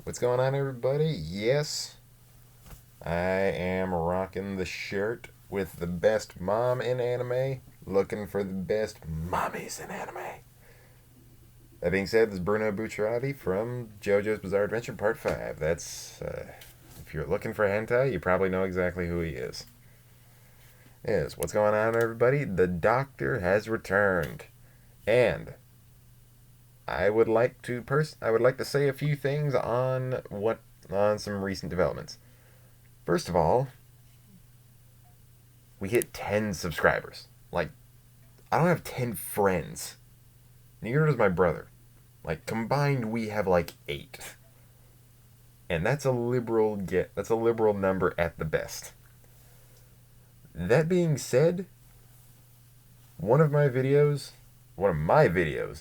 What's going on, everybody? Yes, I am rocking the shirt with the best mom in anime, looking for the best mommies in anime. That being said, this is Bruno Bucciarati from JoJo's Bizarre Adventure Part 5. If you're looking for hentai, you probably know exactly who he is. What's going on, everybody? The doctor has returned. And I would like to say a few things on some recent developments. First of all, we hit 10 subscribers. Like, I don't have 10 friends. Neither does my brother. Like, combined, we have like 8. And that's a liberal number at the best. That being said, one of my videos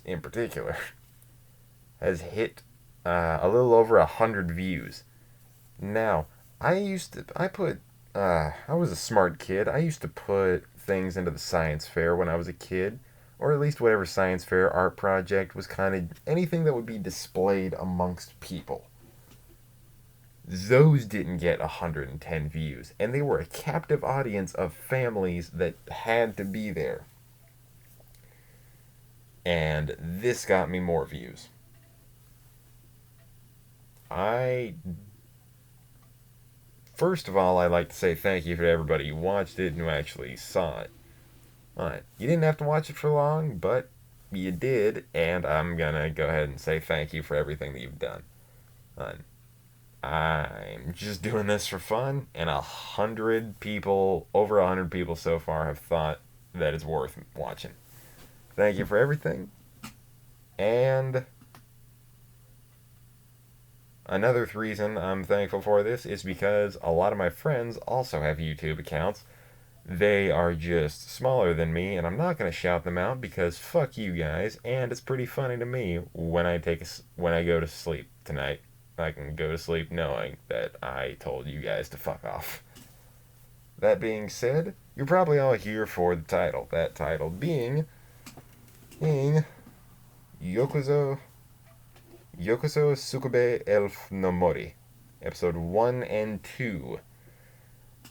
in particular, has hit a little over 100 views. Now, I was a smart kid. I used to put things into the science fair when I was a kid, or at least whatever science fair art project was kind of anything that would be displayed amongst people. Those didn't get 110 views, and they were a captive audience of families that had to be there. And this got me more views. First of all, I'd like to say thank you to everybody who watched it and who actually saw it. You didn't have to watch it for long, but you did, and I'm gonna go ahead and say thank you for everything that you've done. I'm just doing this for fun, and over 100 people so far have thought that it's worth watching. Thank you for everything, and another reason I'm thankful for this is because a lot of my friends also have YouTube accounts. They are just smaller than me, and I'm not going to shout them out because fuck you guys, and it's pretty funny to me when I go to sleep tonight. I can go to sleep knowing that I told you guys to fuck off. That being said, you're probably all here for the title. That title being Youkoso Sukebe Elf no Mori, episode 1 and 2.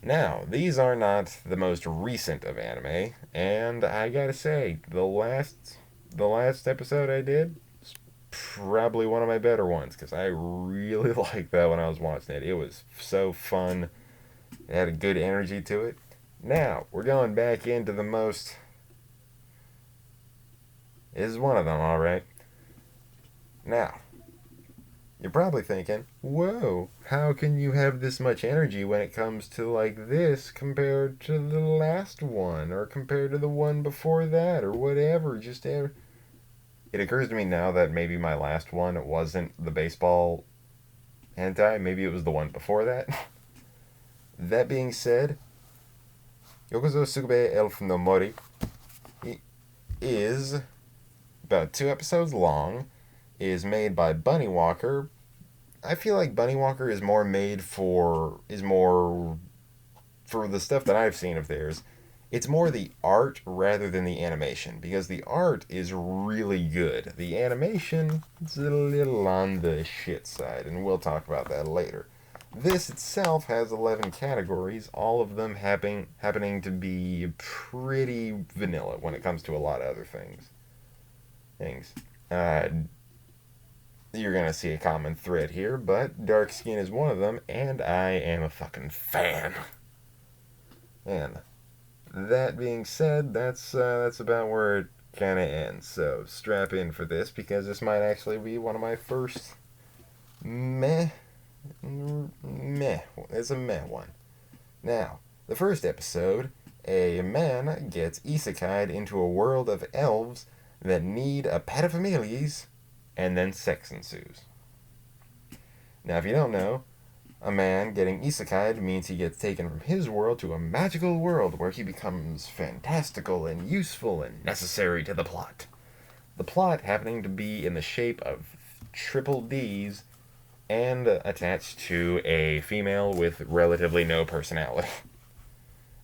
Now, these are not the most recent of anime, and I gotta say, the last episode I did is probably one of my better ones, because I really liked that when I was watching it. It was so fun. It had a good energy to it. Now, we're going back into the most... This is one of them, alright. Now, you're probably thinking, whoa, how can you have this much energy when it comes to like this compared to the last one, or compared to the one before that, or whatever, It occurs to me now that maybe my last one wasn't the baseball hentai, maybe it was the one before that. That being said, Youkoso Sukebe Elf no Mori is about 2 episodes long, is made by Bunny Walker. I feel like Bunny Walker is more for the stuff that I've seen of theirs. It's more the art rather than the animation, because the art is really good. The animation is a little on the shit side, and we'll talk about that later. This itself has 11 categories, all of them happening to be pretty vanilla when it comes to a lot of other things. You're gonna see a common thread here, but dark skin is one of them, and I am a fucking fan. And that being said, that's about where it kind of ends. So strap in for this, because this might actually be one of my first meh. It's a meh one. Now, the first episode, a man gets isekai'd into a world of elves that need a paterfamilias, and then sex ensues. Now, if you don't know, a man getting isekai'd means he gets taken from his world to a magical world where he becomes fantastical and useful and necessary to the plot. The plot happening to be in the shape of triple D's and attached to a female with relatively no personality.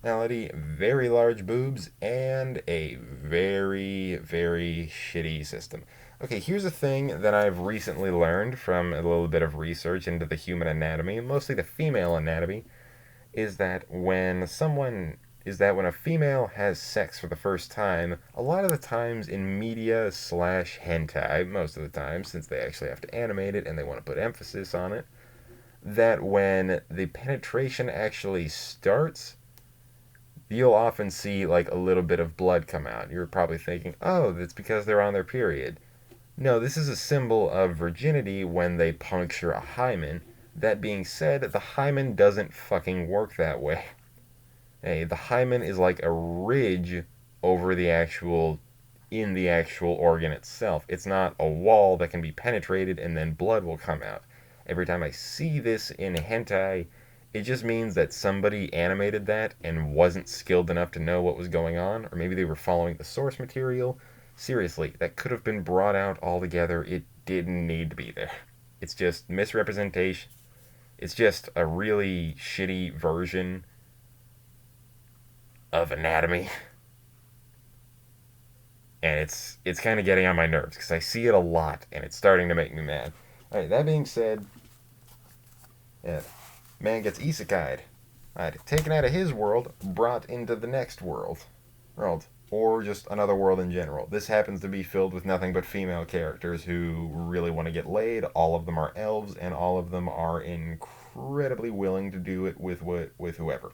Very large boobs, and a very, very shitty system. Okay, here's a thing that I've recently learned from a little bit of research into the human anatomy, mostly the female anatomy, is that when a female has sex for the first time, a lot of the times in media slash hentai, most of the time, since they actually have to animate it and they want to put emphasis on it, that when the penetration actually starts, you'll often see like a little bit of blood come out. You're probably thinking, oh, that's because they're on their period. No, this is a symbol of virginity when they puncture a hymen. That being said, the hymen doesn't fucking work that way. Hey, the hymen is like a ridge over in the actual organ itself. It's not a wall that can be penetrated and then blood will come out. Every time I see this in hentai, it just means that somebody animated that and wasn't skilled enough to know what was going on, or maybe they were following the source material. Seriously, that could have been brought out altogether. It didn't need to be there. It's just misrepresentation. It's just a really shitty version of anatomy. And it's kind of getting on my nerves because I see it a lot and it's starting to make me mad. Alright, that being said, yeah, man gets isekai'd. Alright, taken out of his world, brought into the next world. Or just another world in general. This happens to be filled with nothing but female characters who really want to get laid. All of them are elves, and all of them are incredibly willing to do it with whoever.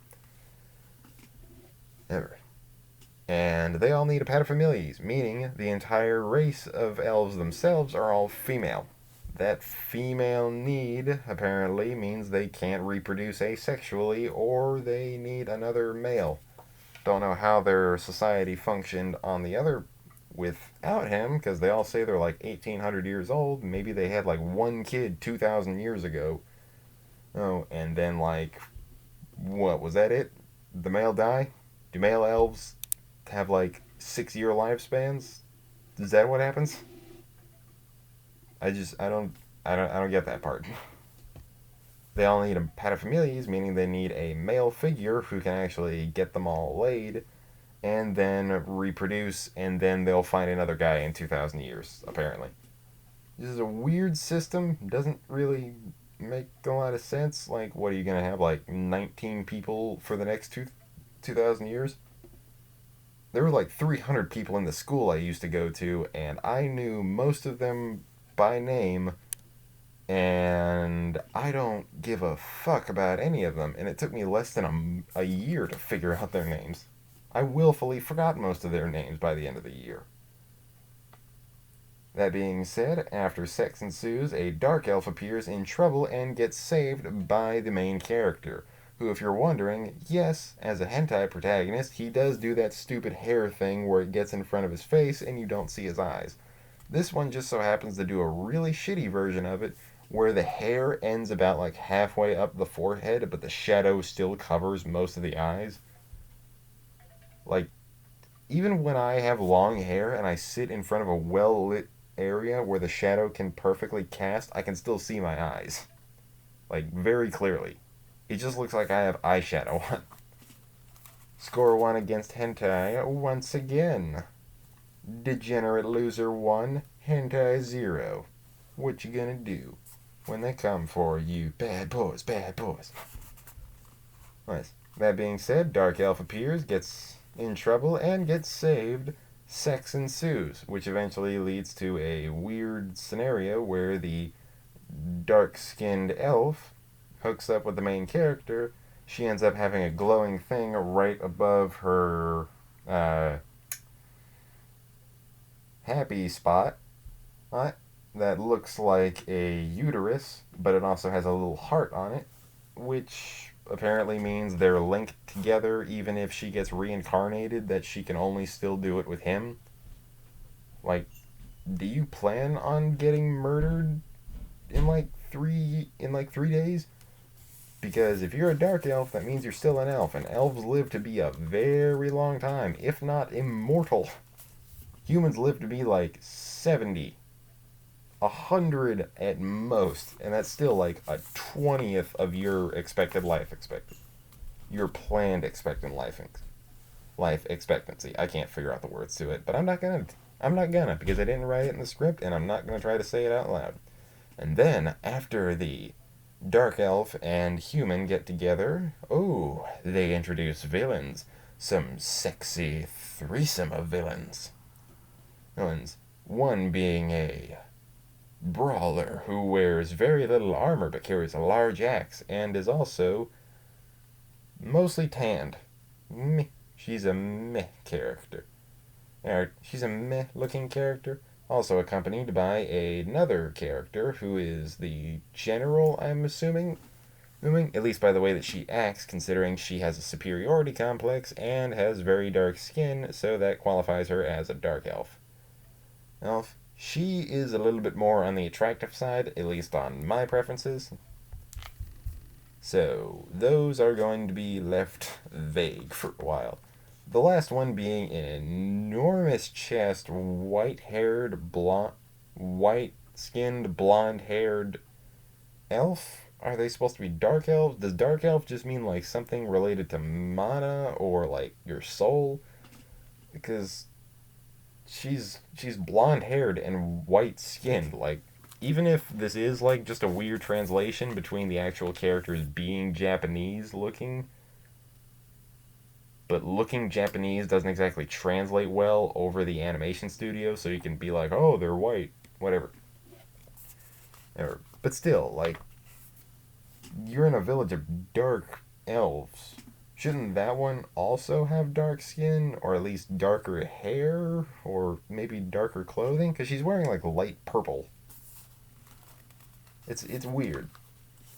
Ever. And they all need a paterfamilias, meaning the entire race of elves themselves are all female. That female need, apparently, means they can't reproduce asexually, or they need another male. Don't know how their society functioned on the other without him, because they all say they're like 1,800 years old. Maybe they had like one kid 2,000 years ago. Oh, and then like, what, was that it? The male die? Do male elves have like 6-year lifespans? Is that what happens? I don't get that part. They all need a paterfamilias, meaning they need a male figure who can actually get them all laid, and then reproduce, and then they'll find another guy in 2,000 years, apparently. This is a weird system, doesn't really make a lot of sense. Like, what are you gonna have, like 19 people for the next 2,000 years? There were like 300 people in the school I used to go to, and I knew most of them by name, and I don't give a fuck about any of them, and it took me less than a year to figure out their names. I willfully forgot most of their names by the end of the year. That being said, after sex ensues, a dark elf appears in trouble and gets saved by the main character, who, if you're wondering, yes, as a hentai protagonist, he does do that stupid hair thing where it gets in front of his face and you don't see his eyes. This one just so happens to do a really shitty version of it, where the hair ends about like halfway up the forehead, but the shadow still covers most of the eyes. Like, even when I have long hair and I sit in front of a well-lit area where the shadow can perfectly cast, I can still see my eyes. Like, very clearly. It just looks like I have eyeshadow on. Score 1 against hentai once again. Degenerate loser 1, hentai 0. What you gonna do when they come for you? Bad boys, bad boys. Nice. That being said, Dark Elf appears, gets in trouble, and gets saved. Sex ensues, which eventually leads to a weird scenario where the dark-skinned elf hooks up with the main character. She ends up having a glowing thing right above her happy spot that looks like a uterus, but it also has a little heart on it, which apparently means they're linked together even if she gets reincarnated, that she can only still do it with him. Like, do you plan on getting murdered in like 3 days? Because if you're a dark elf, that means you're still an elf, and elves live to be a very long time, if not immortal. Humans live to be like 70, 100 at most, and that's still like a 20th of your expected life expectancy. Your planned expectant life expectancy. I can't figure out the words to it, but I'm not gonna. I'm not gonna, because I didn't write it in the script, and I'm not gonna try to say it out loud. And then, after the Dark Elf and human get together, oh, they introduce villains. Some sexy threesome of villains. Villains. One being a brawler who wears very little armor but carries a large axe and is also mostly tanned. Meh. She's a meh character. She's a meh looking character. Also accompanied by another character who is the general, I'm assuming. At least by the way that she acts, considering she has a superiority complex and has very dark skin, so that qualifies her as a dark elf. She is a little bit more on the attractive side, at least on my preferences. So, those are going to be left vague for a while. The last one being an enormous chest, white-skinned, blonde-haired elf? Are they supposed to be dark elves? Does dark elf just mean like something related to mana or like your soul? Because she's blonde haired and white skinned. Like, even if this is like just a weird translation between the actual characters being Japanese looking, but looking Japanese doesn't exactly translate well over the animation studio, so you can be like, oh, they're white, whatever. But still, like, you're in a village of dark elves. Shouldn't that one also have dark skin, or at least darker hair, or maybe darker clothing? Because she's wearing like light purple. It's weird.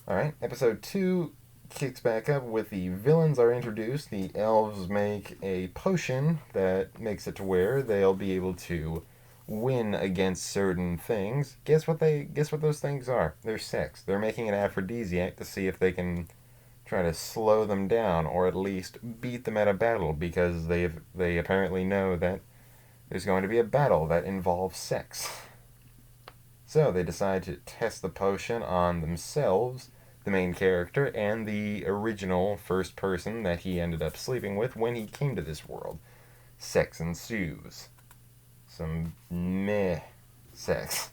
All right, episode 2 kicks back up with the villains are introduced. The elves make a potion that makes it to where they'll be able to win against certain things. Guess what those things are? They're sex. They're making an aphrodisiac to see if they can try to slow them down or at least beat them at a battle, because they apparently know that there's going to be a battle that involves sex. So they decide to test the potion on themselves, the main character, and the original first person that he ended up sleeping with when he came to this world. Sex ensues. Some meh sex.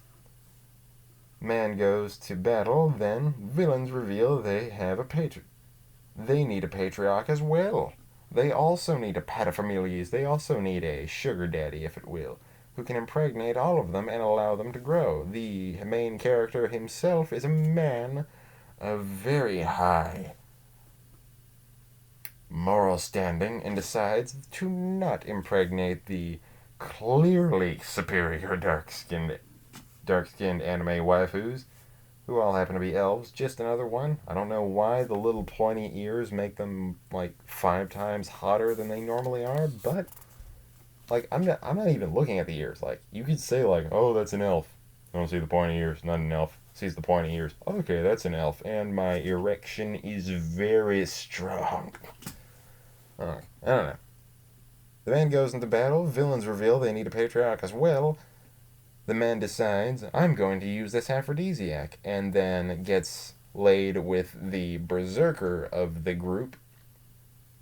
Man goes to battle, then villains reveal they have a patriarch. They need a patriarch as well. They also need a paterfamilias. They also need a sugar daddy, if it will, who can impregnate all of them and allow them to grow. The main character himself is a man of very high moral standing and decides to not impregnate the clearly superior dark-skinned anime waifus, who all happen to be elves. Just another one. I don't know why the little pointy ears make them like 5 times hotter than they normally are, but like I'm not even looking at the ears. Like, you could say like, oh, that's an elf. I don't see the pointy ears. Not an elf. Sees the pointy ears. Okay, that's an elf. And my erection is very strong. I don't know. The man goes into battle. Villains reveal they need a patriarch as well. The man decides, I'm going to use this aphrodisiac, and then gets laid with the berserker of the group.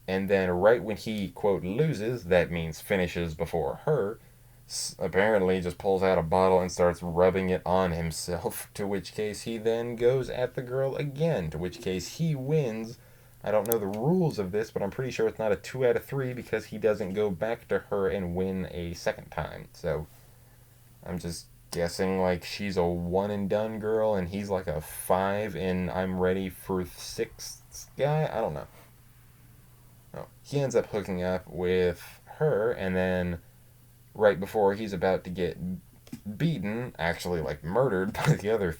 And then right when he, quote, loses, that means finishes before her, apparently just pulls out a bottle and starts rubbing it on himself, to which case he then goes at the girl again, to which case he wins. I don't know the rules of this, but I'm pretty sure it's not a 2 out of 3 because he doesn't go back to her and win a second time. So I'm just guessing like she's a one and done girl and he's like a 5 and I'm ready for 6 guy. I don't know. No. He ends up hooking up with her, and then right before he's about to get beaten, actually like murdered by the other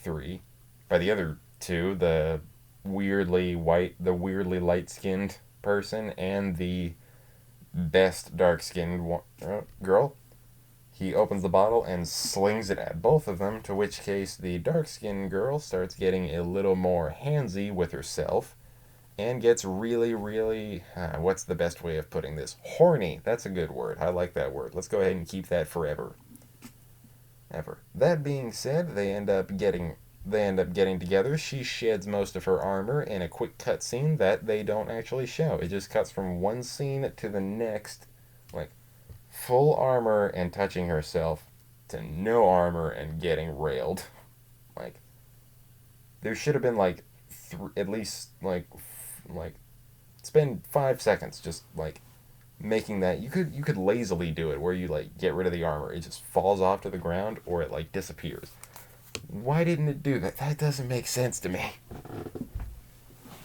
2, the weirdly light-skinned person and the best dark-skinned girl, he opens the bottle and slings it at both of them, to which case the dark-skinned girl starts getting a little more handsy with herself and gets really, really, what's the best way of putting this? Horny. That's a good word. I like that word. Let's go ahead and keep that forever. Ever. That being said, they end up getting together. She sheds most of her armor in a quick cut scene that they don't actually show. It just cuts from one scene to the next, like full armor and touching herself to no armor and getting railed. Like, there should have been like at least like spend 5 seconds just like making that. You could lazily do it where you like get rid of the armor, it just falls off to the ground or it like disappears. Why didn't it do that? That doesn't make sense to me.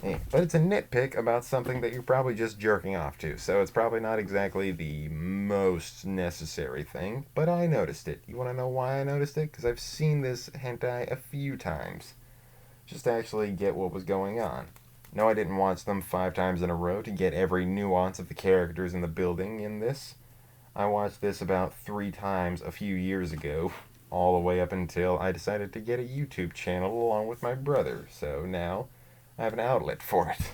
Yeah, but it's a nitpick about something that you're probably just jerking off to, so it's probably not exactly the most necessary thing, but I noticed it. You want to know why I noticed it? Because I've seen this hentai a few times, just to actually get what was going on. No, I didn't watch them 5 times in a row to get every nuance of the characters in the building in this. I watched this about 3 times a few years ago, all the way up until I decided to get a YouTube channel along with my brother, so now I have an outlet for it.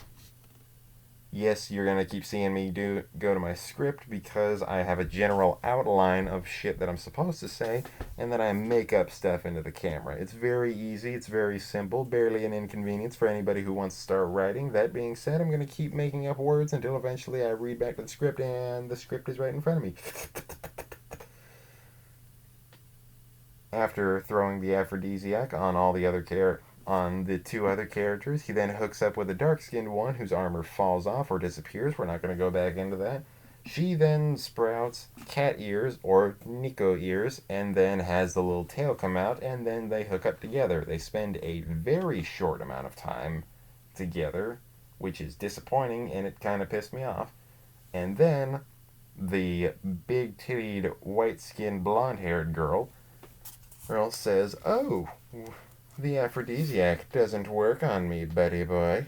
Yes, you're gonna keep seeing me go to my script because I have a general outline of shit that I'm supposed to say, and then I make up stuff into the camera. It's very easy, it's very simple, barely an inconvenience for anybody who wants to start writing. That being said, I'm gonna keep making up words until eventually I read back to the script and the script is right in front of me. After throwing the aphrodisiac on the 2 other characters, he then hooks up with a dark-skinned one whose armor falls off or disappears. We're not going to go back into that. She then sprouts cat ears or Nico ears and then has the little tail come out, and then they hook up together. They spend a very short amount of time together, which is disappointing, and it kind of pissed me off. And then the big-tittied, white-skinned, blonde-haired girl says, "Oh, the aphrodisiac doesn't work on me, buddy boy.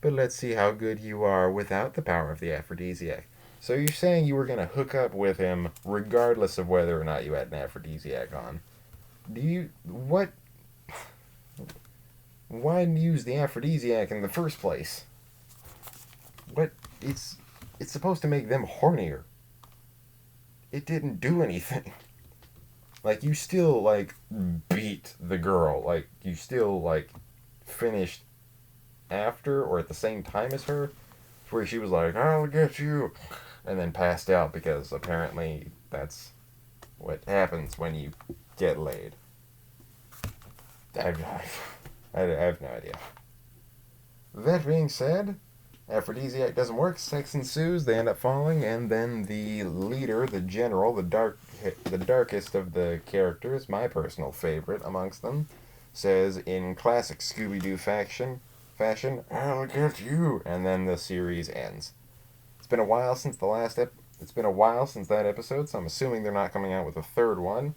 But let's see how good you are without the power of the aphrodisiac." So you're saying you were going to hook up with him regardless of whether or not you had an aphrodisiac on. What? Why use the aphrodisiac in the first place? What? It's supposed to make them hornier. It didn't do anything. Like, you still, like, beat the girl. Like, you still, like, finished after or at the same time as her, where she was like, "I'll get you," and then passed out because apparently that's what happens when you get laid. I have no idea. That being said, aphrodisiac doesn't work, sex ensues, they end up falling, and then the leader, the general, the darkest of the characters, my personal favorite amongst them, says in classic Scooby-Doo fashion, "I'll get you," and then the series ends. It's been a while since that episode, so I'm assuming they're not coming out with a third one.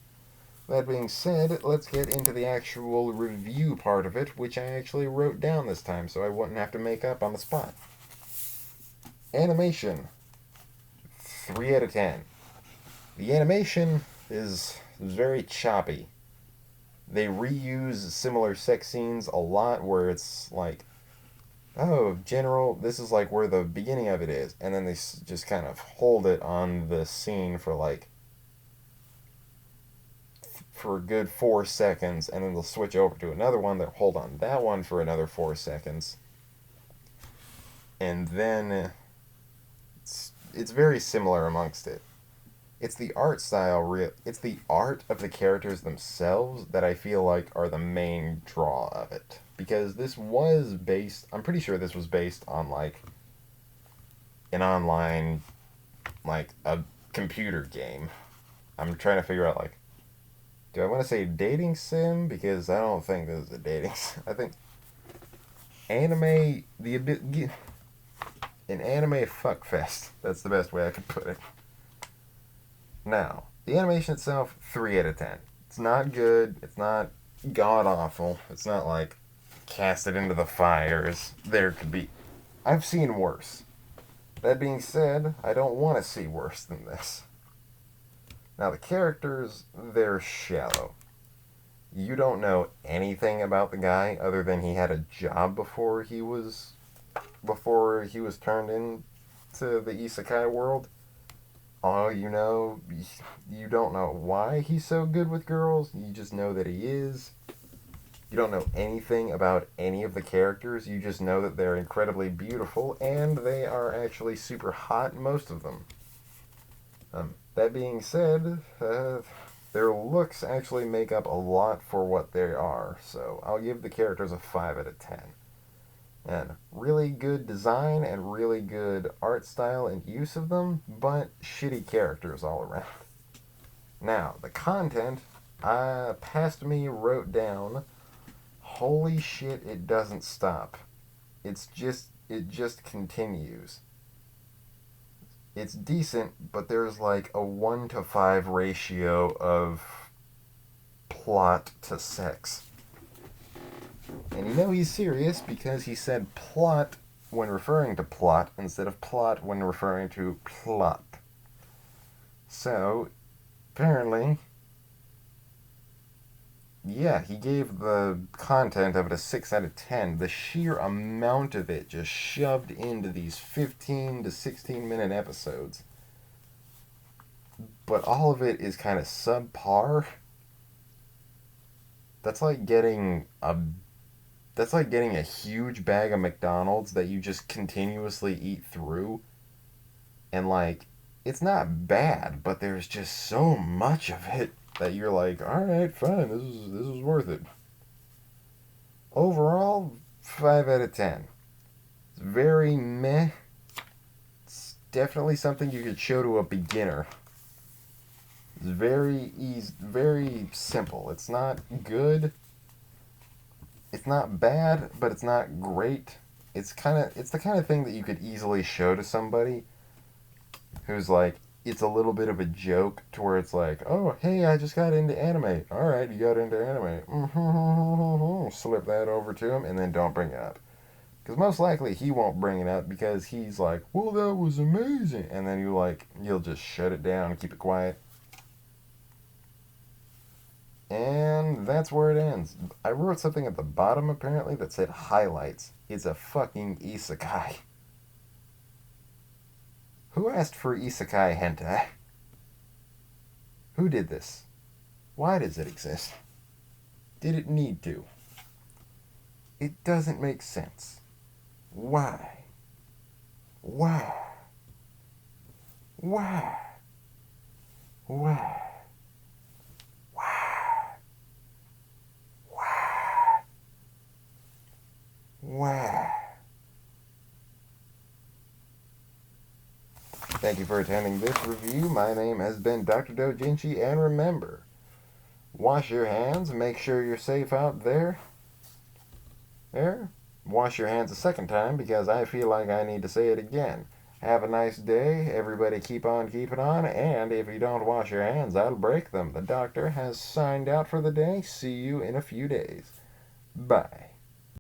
That being said, let's get into the actual review part of it, which I actually wrote down this time so I wouldn't have to make up on the spot. Animation, 3 out of 10. The animation is very choppy. They reuse similar sex scenes a lot where it's like, oh, general, this is like where the beginning of it is, and then they just kind of hold it on the scene for like for a good 4 seconds, and then they'll switch over to another one, they'll hold on that one for another 4 seconds, and then it's very similar amongst it. It's the art style, it's the art of the characters themselves that I feel like are the main draw of it. Because this was based, I'm pretty sure this was based on like an online, like a computer game. I'm trying to figure out like, do I want to say dating sim? Because I don't think this is a dating sim. I think anime, an anime fuckfest. That's the best way I could put it. Now, the animation itself, 3 out of 10. It's not good. It's not god-awful. It's not like cast it into the fires. There could be... I've seen worse. That being said, I don't want to see worse than this. Now, the characters, they're shallow. You don't know anything about the guy other than he had a job before he was turned into the isekai world. All you know, you don't know why he's so good with girls. You just know that he is. You don't know anything about any of the characters. You just know that they're incredibly beautiful, and they are actually super hot, most of them. That being said, their looks actually make up a lot for what they are, so I'll give the characters a 5 out of 10. And really good design and really good art style and use of them, but shitty characters all around. Now, the content, past me wrote down, holy shit, it doesn't stop. It just continues. It's decent, but there's like a 1 to 5 ratio of plot to sex. And you know he's serious because he said plot when referring to plot instead of plot when referring to plot. So, apparently, yeah, he gave the content of it a 6 out of 10. The sheer amount of it just shoved into these 15 to 16 minute episodes. But all of it is kind of subpar. That's like getting a That's like getting a huge bag of McDonald's that you just continuously eat through. And like, it's not bad, but there's just so much of it that you're like, alright, fine, this is worth it. Overall, 5 out of 10. It's very meh. It's definitely something you could show to a beginner. It's very easy, very simple. It's not good. It's not bad, but it's not great. It's the kind of thing that you could easily show to somebody who's like, it's a little bit of a joke to where it's like, oh, hey, I just got into anime. All right, you got into anime. Slip that over to him and then don't bring it up. Because most likely he won't bring it up because he's like, well, that was amazing. And then you'll just shut it down and keep it quiet. And that's where it ends. I wrote something at the bottom apparently that said highlights. It's a fucking isekai. Who asked for isekai hentai? Who did this? Why does it exist? Did it need to? It doesn't make sense. Why? Why? Why? Why? Why? Thank you for attending this review. My name has been Dr. Doujinshi, and remember, wash your hands, make sure you're safe out there. Wash your hands a second time because I feel like I need to say it again. Have a nice day. Everybody keep on keeping on, and if you don't wash your hands, I'll break them. The doctor has signed out for the day. See you in a few days. Bye.